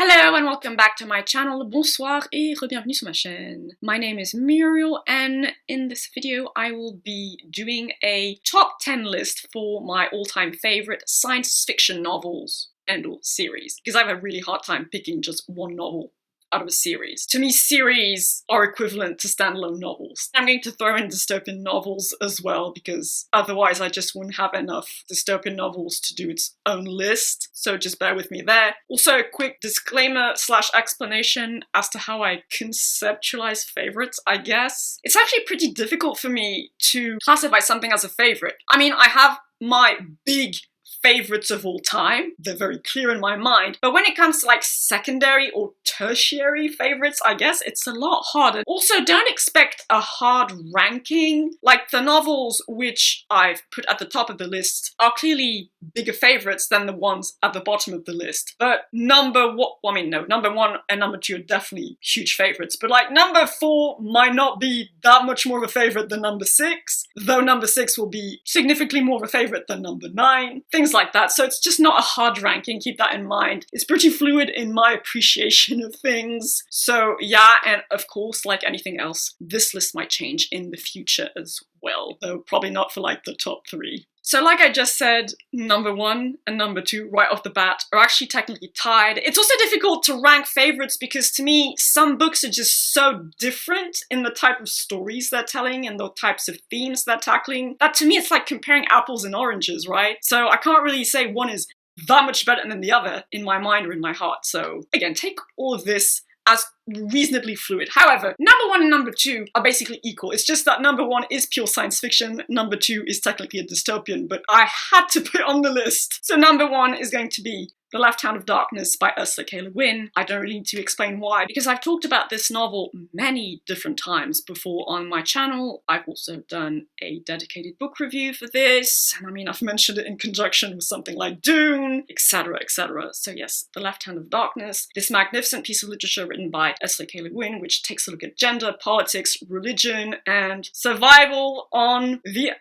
Hello and welcome back to my channel. Bonsoir et re-bienvenue sur ma chaîne. My name is Muriel and in this video I will be doing a top 10 list for my all-time favorite science fiction novels and/or series, because I have a really hard time picking just one novel out of a series. To me, series are equivalent to standalone novels. I'm going to throw in dystopian novels as well, because otherwise I just wouldn't have enough dystopian novels to do its own list, so just bear with me there. Also, a quick disclaimer / explanation as to how I conceptualize favorites, I guess. It's actually pretty difficult for me to classify something as a favorite. I mean, I have my big favorites of all time. They're very clear in my mind. But when it comes to like secondary or tertiary favorites, I guess it's a lot harder. Also, don't expect a hard ranking. Like the novels which I've put at the top of the list are clearly bigger favorites than the ones at the bottom of the list. But number one and number two are definitely huge favorites. But like number 4 might not be that much more of a favorite than number 6, though number 6 will be significantly more of a favorite than number 9. Things like that. So it's just not a hard ranking, keep that in mind. It's pretty fluid in my appreciation of things. So yeah, and of course, like anything else, this list might change in the future as well, though probably not for like the top 3. So like I just said, number 1 and number 2 right off the bat are actually technically tied. It's also difficult to rank favorites because to me, some books are just so different in the type of stories they're telling and the types of themes they're tackling, that to me it's like comparing apples and oranges, right? So I can't really say one is that much better than the other in my mind or in my heart. So again, take all of this as reasonably fluid. However, number 1 and number 2 are basically equal. It's just that number 1 is pure science fiction, number 2 is technically a dystopian, but I had to put it on the list. So number 1 is going to be The Left Hand of Darkness by Ursula K. Le Guin. I don't really need to explain why, because I've talked about this novel many different times before on my channel. I've also done a dedicated book review for this, and I mean, I've mentioned it in conjunction with something like Dune, etc, etc. So yes, The Left Hand of Darkness, this magnificent piece of literature written by Ursula K. Le Guin, which takes a look at gender, politics, religion, and survival on the,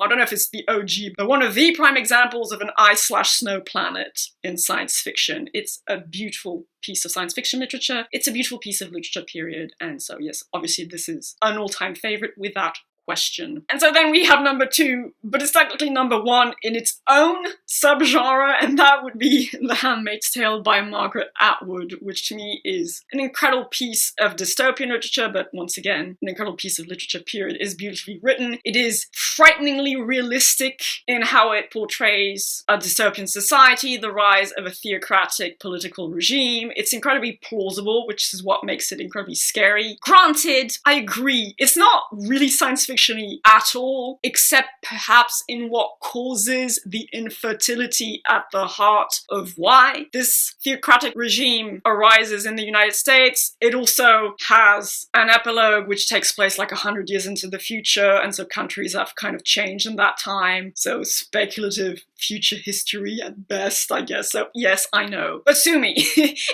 I don't know if it's the OG, but one of the prime examples of an ice/snow planet in science fiction. It's a beautiful piece of science fiction literature. It's a beautiful piece of literature, period. And so yes, obviously this is an all-time favorite without question. And so then we have number 2, but it's technically number 1 in its own subgenre, and that would be The Handmaid's Tale by Margaret Atwood, which to me is an incredible piece of dystopian literature, but once again, an incredible piece of literature, period. It is beautifully written. It is frighteningly realistic in how it portrays a dystopian society, the rise of a theocratic political regime. It's incredibly plausible, which is what makes it incredibly scary. Granted, I agree, it's not really science fiction at all, except perhaps in what causes the infertility at the heart of why this theocratic regime arises in the United States. It also has an epilogue which takes place like 100 years into the future, and so countries have kind of changed in that time. So speculative future history at best, I guess. So yes, I know. But sue me.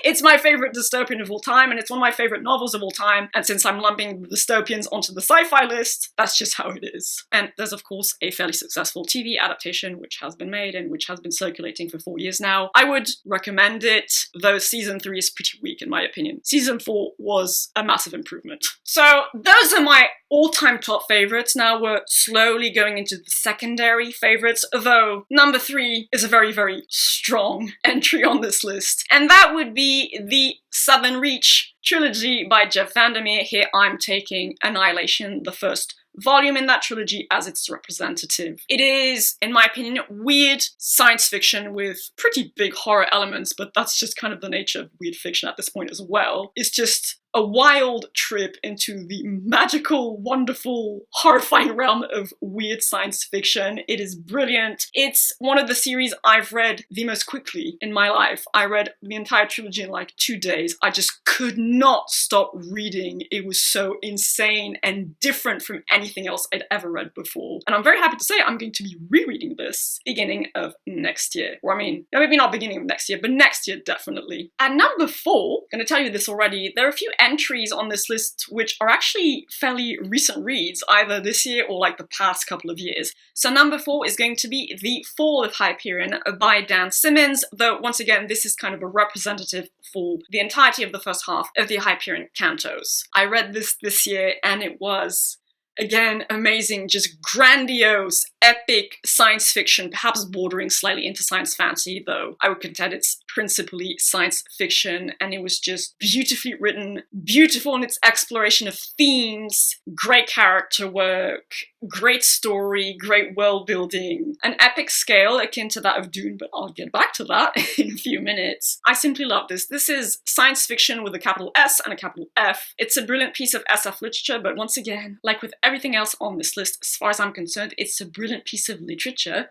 It's my favorite dystopian of all time, and it's one of my favorite novels of all time, and since I'm lumping the dystopians onto the sci-fi list, that's just how it is. And there's of course a fairly successful TV adaptation which has been made and which has been circulating for 4 years now. I would recommend it, though season 3 is pretty weak in my opinion. Season 4 was a massive improvement. So those are my all-time top favorites. Now we're slowly going into the secondary favorites, though number 3 is a very, very strong entry on this list. And that would be the Southern Reach trilogy by Jeff Vandermeer. Here I'm taking Annihilation, the first volume in that trilogy, as its representative. It is, in my opinion, weird science fiction with pretty big horror elements, but that's just kind of the nature of weird fiction at this point as well. It's just a wild trip into the magical, wonderful, horrifying realm of weird science fiction. It is brilliant. It's one of the series I've read the most quickly in my life. I read the entire trilogy in like 2 days. I just could not stop reading. It was so insane and different from anything else I'd ever read before. And I'm very happy to say I'm going to be rereading this beginning of next year. Or I mean, maybe not beginning of next year, but next year definitely. At number 4, I'm going to tell you this already, there are a few entries on this list which are actually fairly recent reads, either this year or like the past couple of years. So number 4 is going to be The Fall of Hyperion by Dan Simmons, though once again this is kind of a representative for the entirety of the first half of the Hyperion cantos. I read this year and it was, again, amazing, just grandiose, epic science fiction, perhaps bordering slightly into science fantasy, though I would contend it's principally science fiction, and it was just beautifully written, beautiful in its exploration of themes, great character work, great story, great world building, an epic scale akin to that of Dune, but I'll get back to that in a few minutes. I simply love this. This is science fiction with a capital S and a capital F. It's a brilliant piece of SF literature, but once again, like with everything else on this list, as far as I'm concerned, it's a brilliant piece of literature.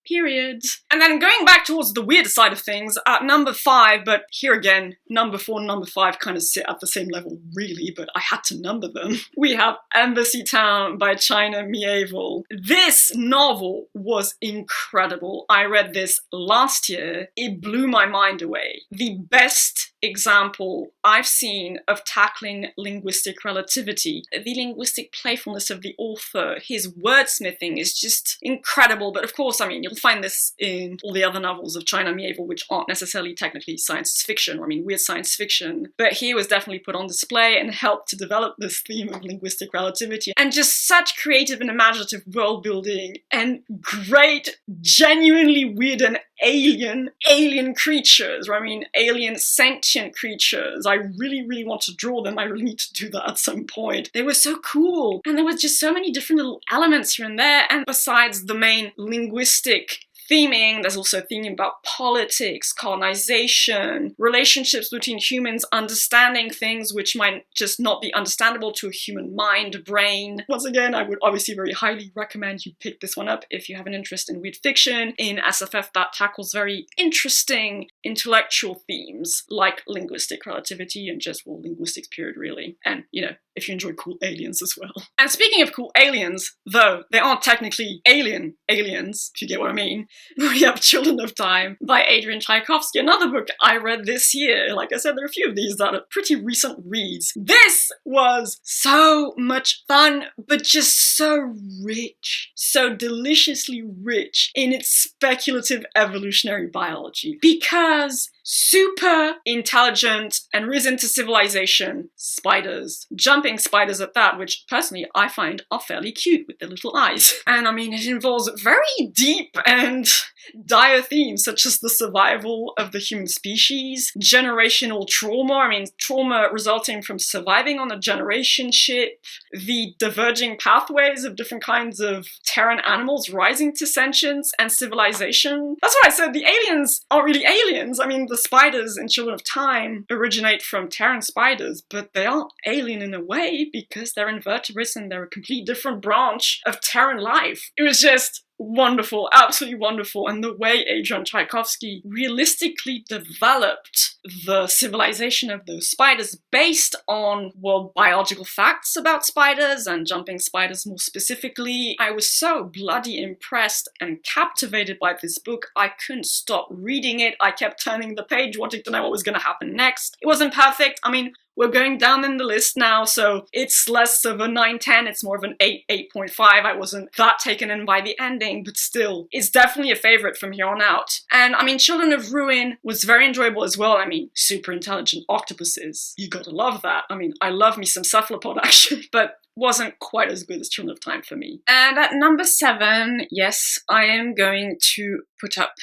Period. And then going back towards the weird side of things, at number 5, but here again, number 4 and number 5 kind of sit at the same level really, but I had to number them. We have Embassy Town by China Miéville. This novel was incredible. I read this last year. It blew my mind away. The best example I've seen of tackling linguistic relativity. The linguistic playfulness of the author, his wordsmithing is just incredible, but of course, I mean, you'll find this in all the other novels of China Miéville, which aren't necessarily technically science fiction, or I mean, weird science fiction, but here was definitely put on display and helped to develop this theme of linguistic relativity, and just such creative and imaginative world building, and great, genuinely weird and alien creatures, or I mean, alien sentient creatures. I really, really want to draw them. I really need to do that at some point. They were so cool, and there was just so many different little elements here and there, and besides the main linguistic theming, there's also theming about politics, colonization, relationships between humans, understanding things which might just not be understandable to a human mind, brain. Once again, I would obviously very highly recommend you pick this one up if you have an interest in weird fiction, in SFF that tackles very interesting intellectual themes like linguistic relativity and just, well, linguistics period really. And, you know, if you enjoy cool aliens as well. And speaking of cool aliens, though they aren't technically aliens, if you get what I mean, we have Children of Time by Adrian Tchaikovsky, another book I read this year. Like I said, there are a few of these that are pretty recent reads. This was so much fun, but just so rich, so deliciously rich in its speculative evolutionary biology. Because super intelligent and risen to civilization spiders, jumping spiders at that, which personally I find are fairly cute with their little eyes. And I mean, it involves very deep and dire themes such as the survival of the human species, generational trauma, I mean trauma resulting from surviving on a generation ship, the diverging pathways of different kinds of Terran animals rising to sentience and civilization. That's why I said the aliens aren't really aliens. I mean, the spiders in Children of Time originate from Terran spiders, but they aren't alien in a way because they're invertebrates and they're a completely different branch of Terran life. It was just wonderful, absolutely wonderful, and the way Adrian Tchaikovsky realistically developed the civilization of those spiders based on, well, biological facts about spiders and jumping spiders more specifically. I was so bloody impressed and captivated by this book. I couldn't stop reading it. I kept turning the page, wanting to know what was going to happen next. It wasn't perfect. I mean, we're going down in the list now, so it's less of a 9-10, it's more of an 8.5. I wasn't that taken in by the ending, but still, it's definitely a favorite from here on out. And I mean, Children of Ruin was very enjoyable as well. I mean, super intelligent octopuses. You gotta love that. I mean, I love me some cephalopod action, but wasn't quite as good as Children of Time for me. And at number 7, yes, I am going to put up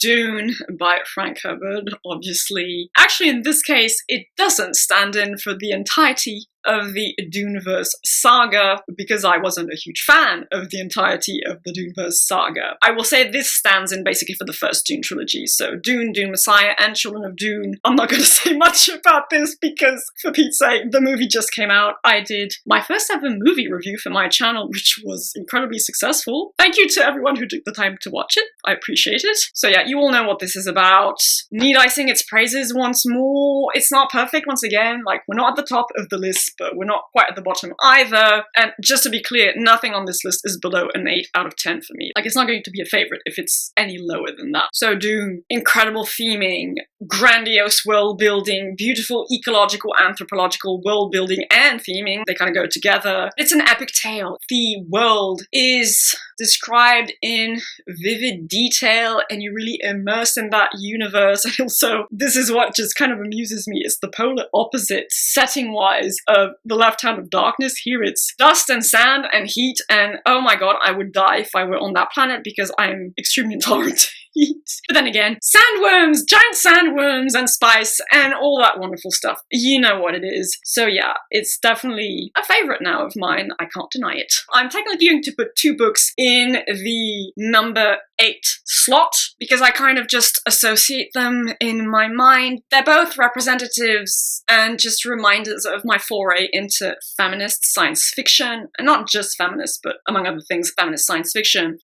Dune by Frank Herbert, obviously. Actually, in this case, it doesn't stand in for the entirety of the Duneverse saga, because I wasn't a huge fan of the entirety of the Duneverse saga. I will say this stands in basically for the first Dune trilogy, so Dune, Dune Messiah, and Children of Dune. I'm not going to say much about this because, for Pete's sake, the movie just came out. I did my first ever movie review for my channel, which was incredibly successful. Thank you to everyone who took the time to watch it. I appreciate it. So yeah, you all know what this is about. Need I sing its praises once more? It's not perfect, once again. Like, we're not at the top of the list but we're not quite at the bottom either. And just to be clear, nothing on this list is below an 8 out of 10 for me. Like, it's not going to be a favorite if it's any lower than that. So Doom, incredible theming, grandiose world building, beautiful ecological, anthropological world building and theming. They kind of go together. It's an epic tale. The world is described in vivid detail and you really immerse in that universe. And also, this is what just kind of amuses me. It's the polar opposite setting-wise of The Left Hand of Darkness. Here it's dust and sand and heat, and oh my god, I would die if I were on that planet because I'm extremely intolerant to heat. But then again, sandworms, giant sandworms and spice and all that wonderful stuff. You know what it is. So yeah, it's definitely a favorite now of mine. I can't deny it. I'm technically going to put 2 books in the number 8 slot because I kind of just associate them in my mind. They're both representatives and just reminders of my foray into feminist science fiction, and not just feminist, but among other things, feminist science fiction.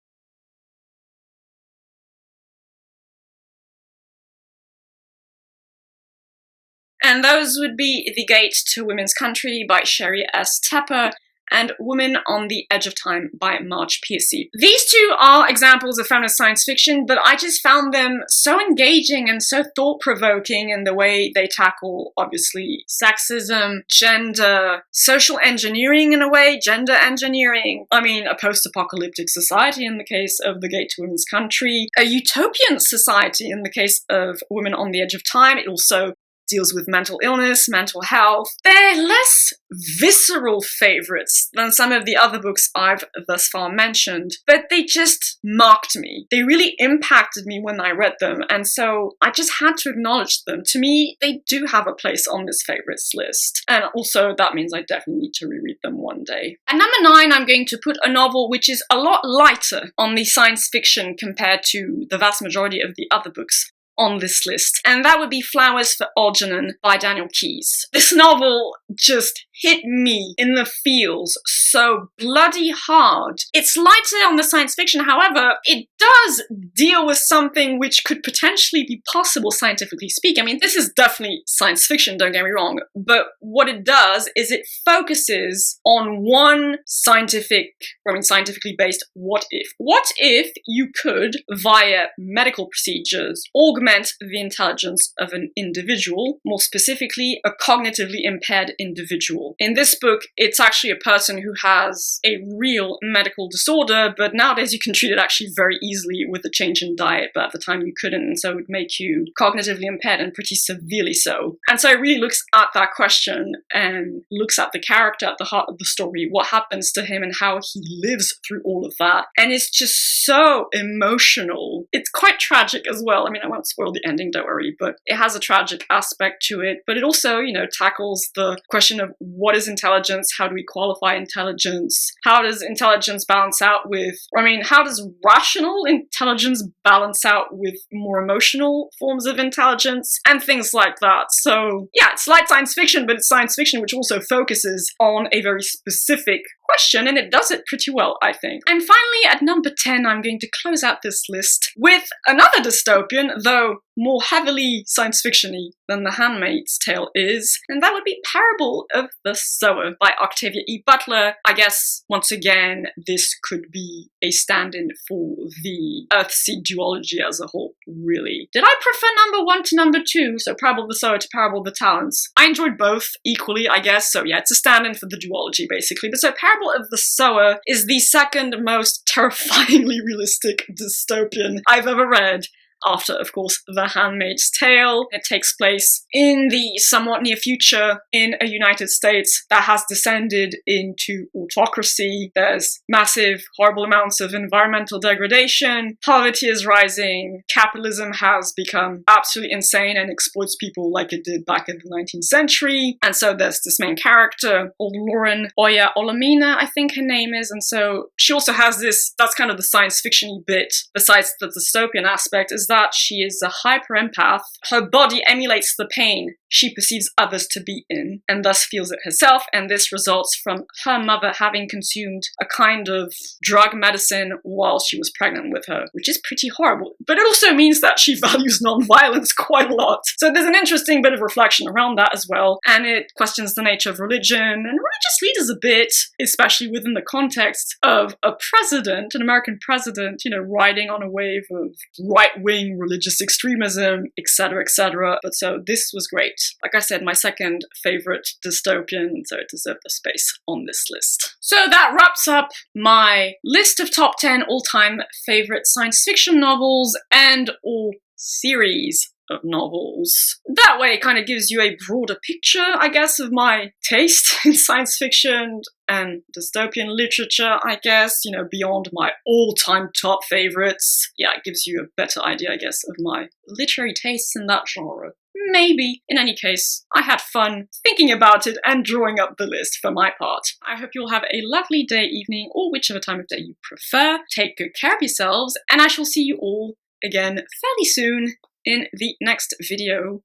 And those would be The Gate to Women's Country by Sherry S. Tepper and Woman on the Edge of Time by Marge Piercy. These 2 are examples of feminist science fiction, but I just found them so engaging and so thought-provoking in the way they tackle, obviously, sexism, gender, social engineering in a way, gender engineering. I mean, a post-apocalyptic society in the case of The Gate to Women's Country, a utopian society in the case of Woman on the Edge of Time. It also deals with mental illness, mental health. They're less visceral favorites than some of the other books I've thus far mentioned, but they just marked me. They really impacted me when I read them, and so I just had to acknowledge them. To me, they do have a place on this favorites list, and also that means I definitely need to reread them one day. At number 9, I'm going to put a novel which is a lot lighter on the science fiction compared to the vast majority of the other books on this list, and that would be Flowers for Algernon by Daniel Keyes. This novel just hit me in the feels so bloody hard. It's lighter on the science fiction, however, it does deal with something which could potentially be possible scientifically speaking. I mean, this is definitely science fiction, don't get me wrong, but what it does is it focuses on one scientifically based what if. What if you could, via medical procedures, augment the intelligence of an individual, more specifically, a cognitively impaired individual. In this book, it's actually a person who has a real medical disorder, but nowadays you can treat it actually very easily with a change in diet, but at the time you couldn't, and so it would make you cognitively impaired and pretty severely so. And so it really looks at that question and looks at the character at the heart of the story, what happens to him and how he lives through all of that. And it's just so emotional. It's quite tragic as well. I mean, I won't spoil the ending, don't worry, but it has a tragic aspect to it, but it also, you know, tackles the question of what is intelligence, how do we qualify intelligence, how does intelligence balance out with, how does rational intelligence balance out with more emotional forms of intelligence, and things like that. So yeah, it's light science fiction, but it's science fiction which also focuses on a very specific question, and it does it pretty well, I think. And finally, at number 10, I'm going to close out this list with another dystopian, though more heavily science fiction-y than The Handmaid's Tale is, and that would be Parable of the Sower by Octavia E. Butler. I guess, once again, this could be a stand-in for the Earthseed duology as a whole, really. Did I prefer number 1 to number 2, so Parable of the Sower to Parable of the Talents? I enjoyed both equally, I guess, so yeah, it's a stand-in for the duology, basically. But so Parable of the Sower is the second most terrifyingly realistic dystopian I've ever read, after, of course, The Handmaid's Tale. It takes place in the somewhat near future in a United States that has descended into autocracy. There's massive, horrible amounts of environmental degradation, poverty is rising, capitalism has become absolutely insane and exploits people like it did back in the 19th century. And so there's this main character, old Lauren Oya Olamina, I think her name is, and so she also has this, that's kind of the science fiction-y bit, besides the dystopian aspect, is that she is a hyper empath. Her body emulates the pain she perceives others to be in, and thus feels it herself, and this results from her mother having consumed a kind of drug medicine while she was pregnant with her, which is pretty horrible. But it also means that she values non-violence quite a lot. So there's an interesting bit of reflection around that as well, and it questions the nature of religion and religious leaders a bit, especially within the context of a president, an American president, you know, riding on a wave of right-wing religious extremism, etc., etc. But so this was great. Like I said, my second favorite dystopian, so it deserved a space on this list. So that wraps up my list of top 10 all-time favorite science fiction novels and all series of novels. That way it kind of gives you a broader picture, I guess, of my taste in science fiction and dystopian literature, I guess, you know, beyond my all-time top favorites. Yeah, it gives you a better idea, I guess, of my literary tastes in that genre. Maybe. In any case, I had fun thinking about it and drawing up the list for my part. I hope you'll have a lovely day, evening, or whichever time of day you prefer. Take good care of yourselves, and I shall see you all again fairly soon in the next video.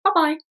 Bye-bye.